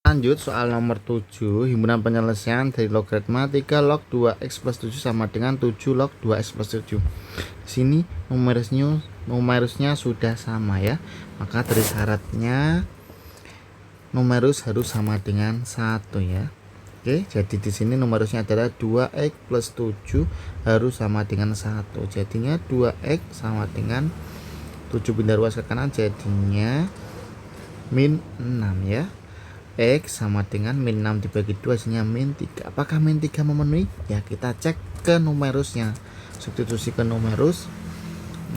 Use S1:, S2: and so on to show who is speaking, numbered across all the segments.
S1: Lanjut soal nomor 7, himpunan penyelesaian dari logaritma 3 log 2x plus 7 sama dengan 7 log 2x plus 7. Di sini numerusnya sudah sama ya. Maka dari syaratnya numerus harus sama dengan 1 ya. Oke, jadi di sini numerusnya adalah 2x plus 7 harus sama dengan 1. Jadinya 2x sama dengan 7 pindah ruas ke kanan, jadinya min 6 ya. X sama dengan min 6 dibagi 2 hasilnya min 3. Apakah min 3 memenuhi? Ya, kita cek ke numerusnya. Substitusi ke numerus.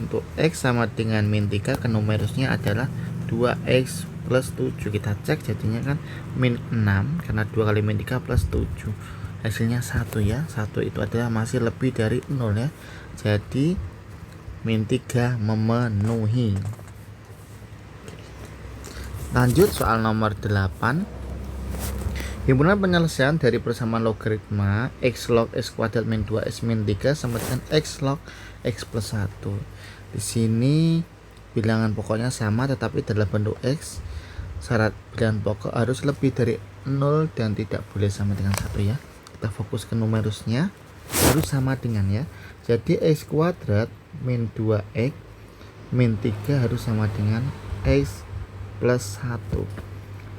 S1: Untuk X sama dengan min 3, ke numerusnya adalah 2X plus 7. Kita cek jadinya kan min 6, karena 2 kali min 3 plus 7. Hasilnya 1 ya. 1 itu adalah masih lebih dari 0 ya. Jadi min 3 memenuhi. Lanjut soal nomor 8. Himpunan penyelesaian dari persamaan logaritma x log x kuadrat min 2x min 3 sama dengan x log x plus 1. Di sini bilangan pokoknya sama tetapi dalam bentuk x. Syarat bilangan pokok harus lebih dari 0 dan tidak boleh sama dengan 1 ya. Kita fokus ke numerusnya, harus sama dengan ya. Jadi x kuadrat min 2x min 3 harus sama dengan x plus 1.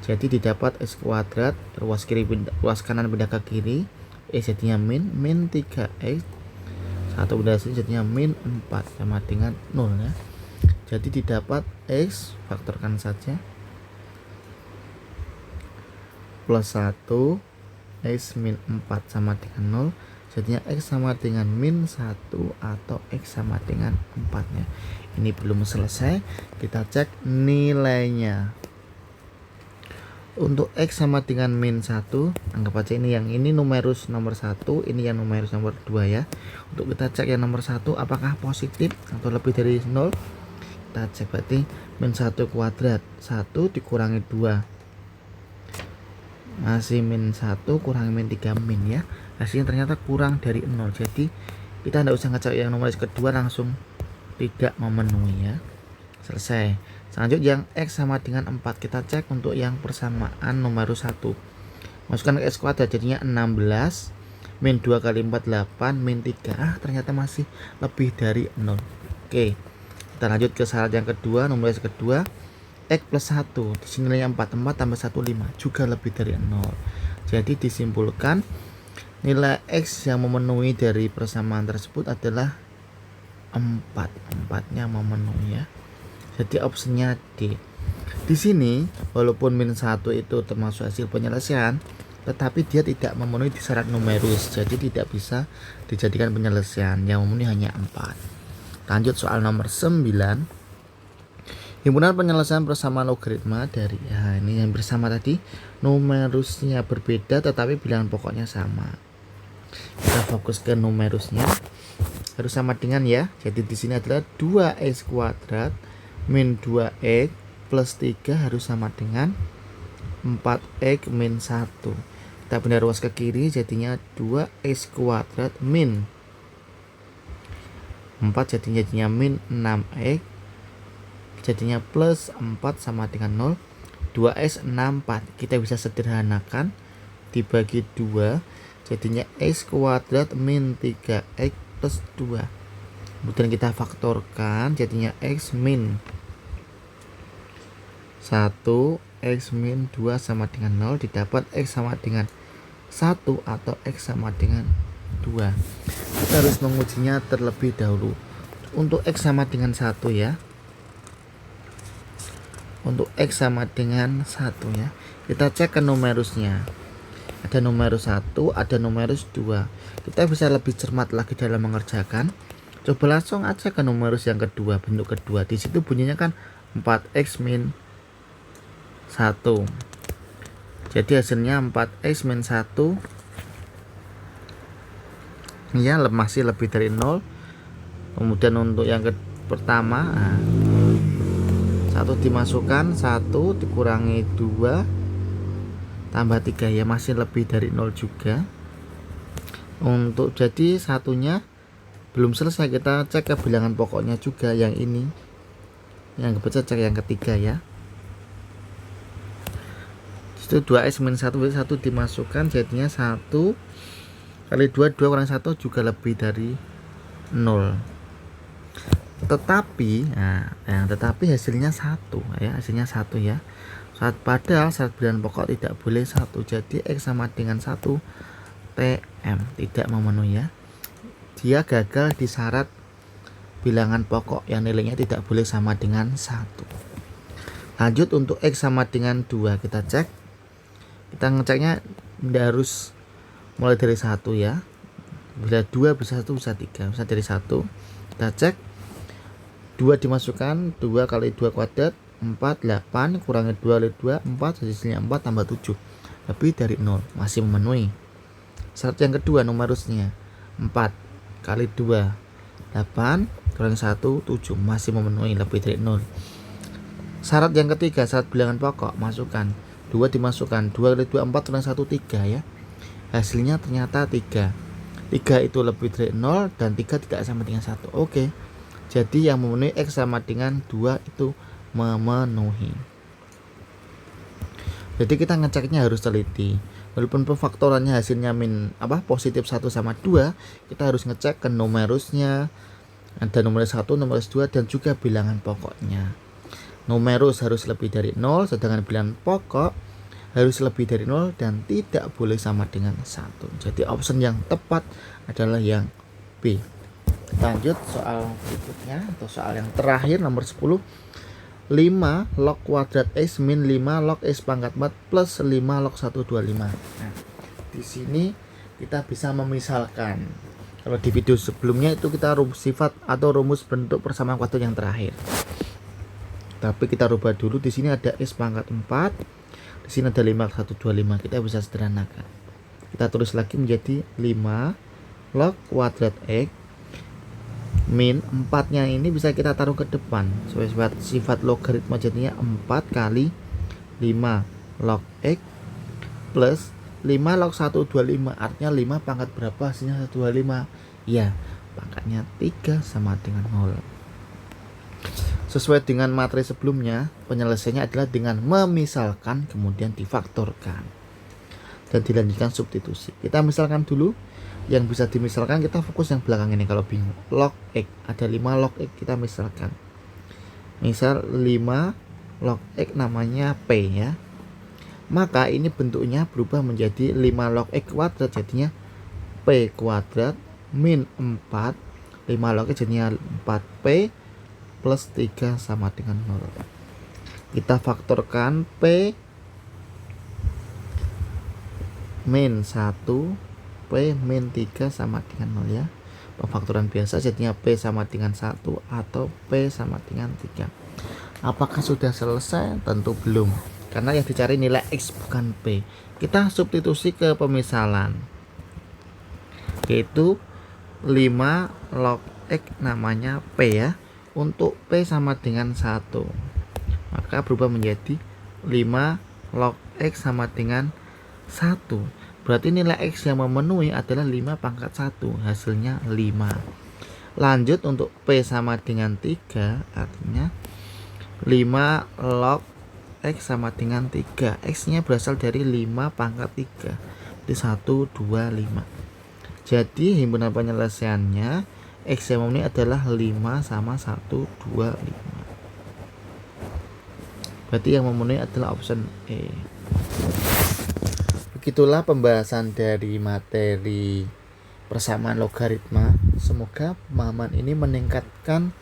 S1: Jadi didapat x kuadrat, ruas kanan pindah ke kiri, x jadinya min 3x, 1 pindah sini jadinya min 4 sama dengan 0 ya. Jadi didapat x, faktorkan saja, plus 1 x min 4 sama dengan 0, jadinya x sama dengan min 1 atau x sama dengan 4 ya. Ini belum selesai, kita cek nilainya. Untuk x sama dengan min 1, anggap aja ini numerus nomor 1, ini yang numerus nomor 2 ya. Untuk kita cek yang nomor 1 apakah positif atau lebih dari 0. Kita cek berarti min 1 kuadrat, 1 dikurangi 2 masih min 1, kurangi min 3 min ya. Hasilnya ternyata kurang dari 0. Jadi kita tidak usah ngecek yang numerus kedua, langsung tidak memenuhi ya. Selesai. Selanjutnya yang x sama dengan 4, kita cek untuk yang persamaan numerus 1. Masukkan ke x kuadrat jadinya 16 min 2 kali 4 8 min 3. Ternyata masih lebih dari 0. Oke. Kita lanjut ke syarat yang kedua, numerus kedua, x plus 1. Di sini nilainya 4 tambah 1 5, juga lebih dari 0. Jadi disimpulkan nilai x yang memenuhi dari persamaan tersebut adalah 4. 4-nya memenuhi ya. Jadi opsinya D. Di sini walaupun min 1 itu termasuk hasil penyelesaian, tetapi dia tidak memenuhi syarat numerus, jadi tidak bisa dijadikan penyelesaian. Yang memenuhi hanya 4. Lanjut soal nomor 9. Himpunan penyelesaian persamaan logaritma dari ini yang bersama tadi, numerusnya berbeda tetapi bilangan pokoknya sama. Kita fokus ke numerusnya, harus sama dengan ya. Jadi di sini adalah 2x kuadrat min 2x plus 3 harus sama dengan 4x min 1. Kita pindah ruas ke kiri, jadinya 2x kuadrat min 4 jadinya min 6x, jadinya plus 4 sama dengan 0. 2x 64, kita bisa sederhanakan dibagi 2, jadinya x kuadrat min 3x plus 2. Kemudian kita faktorkan, jadinya x min 1, x min 2 sama dengan 0, didapat x sama dengan 1 atau x sama dengan 2. Kita harus mengujinya terlebih dahulu. Untuk x sama dengan 1 ya. Untuk x sama dengan 1 ya. Kita cek ke numerusnya. Ada numerus 1, ada numerus 2. Kita bisa lebih cermat lagi dalam mengerjakan. Coba langsung aja ke numerus yang kedua, bentuk kedua. Di situ bunyinya kan 4x min 1. Jadi hasilnya 4x min 1 ya, masih lebih dari 0. Kemudian untuk yang pertama, 1 dimasukkan, 1 dikurangi 2 tambah 3 ya, masih lebih dari 0 juga. Untuk jadi satunya belum selesai, kita cek ke bilangan pokoknya juga yang ini. Yang kebetulan cek yang ketiga ya. Di Itu 2x min 1 dimasukkan, jadinya 1 kali 2 kurang 1 juga lebih dari 0. Tetapi tetapi hasilnya 1 ya, hasilnya 1 ya. Padahal syarat bilangan pokok tidak boleh 1. Jadi X sama dengan 1 TM, tidak memenuhi ya. Dia gagal di syarat bilangan pokok yang nilainya tidak boleh sama dengan 1. Lanjut untuk X sama dengan 2, kita cek. Kita ngeceknya tidak harus mulai dari 1 ya. Bila 2 bisa 1 bisa 3, bisa dari 1. Kita cek 2 dimasukkan, 2 kali 2 kuadrat 4, 8 kurangi 2 kali 2 4, hasilnya 4 tambah 7 lebih dari 0, masih memenuhi. Syarat yang kedua numerusnya 4 kali 2 8 kurangi 1 7, masih memenuhi, lebih dari 0. Syarat yang ketiga, syarat bilangan pokok, masukkan 2 dimasukkan, 2 kali 2 4 kurangi 1 3 ya. Hasilnya ternyata 3 itu lebih dari 0 dan 3 tidak sama dengan 1. Oke. Jadi yang memenuhi X sama dengan 2 itu memenuhi. Jadi kita ngeceknya harus teliti. Walaupun pemfaktorannya hasilnya positif 1 sama 2, kita harus ngecek ke numerusnya. Ada numerus 1, numerus 2 dan juga bilangan pokoknya. Numerus harus lebih dari 0, sedangkan bilangan pokok harus lebih dari 0 dan tidak boleh sama dengan 1. Jadi option yang tepat adalah yang B. Lanjut soal berikutnya atau soal yang terakhir nomor 10. 5 log kuadrat X min 5 log X pangkat 4 plus 5 log 125. Nah, di sini kita bisa memisalkan. Kalau di video sebelumnya itu kita rumus sifat atau rumus bentuk persamaan kuadrat yang terakhir. Tapi kita rubah dulu. Di sini ada X pangkat 4. Di sini ada 5 log 125. Kita bisa sederhanakan. Kita tulis lagi menjadi 5 log kuadrat X min 4-nya ini bisa kita taruh ke depan sebagai sifat logaritma, jadinya 4 kali 5 log X plus 5 log 125, artinya 5 pangkat berapa, hasilnya 125 ya, pangkatnya 3 sama dengan 0. Sesuai dengan materi sebelumnya, penyelesaiannya adalah dengan memisalkan kemudian difaktorkan dan dilanjutkan substitusi. Kita misalkan dulu. Yang bisa dimisalkan, kita fokus yang belakang ini kalau bingung. Log X, ada 5 log X, kita misalkan. Misal 5 log X namanya P ya. Maka ini bentuknya berubah menjadi 5 log X kuadrat, jadinya P kuadrat min 4. 5 log X jadinya 4P plus 3 sama dengan 0. Kita faktorkan P min 1 P min 3 sama dengan 0 ya. Pemfaktoran biasa, jadinya P sama dengan 1 atau P sama dengan 3. Apakah sudah selesai? Tentu belum, karena yang dicari nilai X bukan P. Kita substitusi ke pemisalan, yaitu 5 log X namanya P ya. Untuk P sama dengan 1, maka berubah menjadi 5 log X sama dengan 1. Berarti nilai X yang memenuhi adalah 5 pangkat 1, hasilnya 5. Lanjut untuk P sama dengan 3, artinya 5 log X sama dengan 3. X nya berasal dari 5 pangkat 3, jadi 1, 2, 5. Jadi himpunan penyelesaiannya X yang memenuhi adalah 5 sama 1, 2, 5. Berarti yang memenuhi adalah option E. Begitulah pembahasan dari materi persamaan logaritma. Semoga pemahaman ini meningkatkan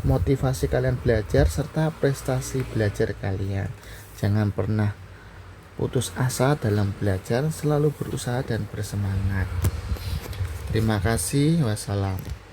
S1: motivasi kalian belajar serta prestasi belajar kalian. Jangan pernah putus asa dalam belajar, selalu berusaha dan bersemangat. Terima kasih. Wassalam.